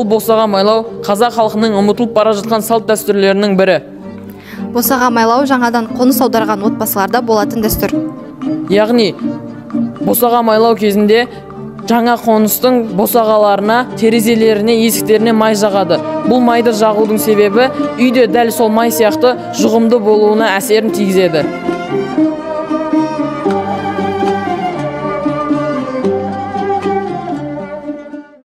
Бұл босаға майлау қазақ халқының ұмытылып бара жатқан салт дәстүрлерінің бірі. Босаға майлау жаңадан қоныс аударған отбасыларда болатын дәстүр. Яғни, босаға майлау кезінде жаңа қоныстың босағаларына, терезелеріне, есіктеріне май жағады. Бұл майды жағудың себебі үйде дәл сол май сияқты жұғымды болуына әсерін тигізеді.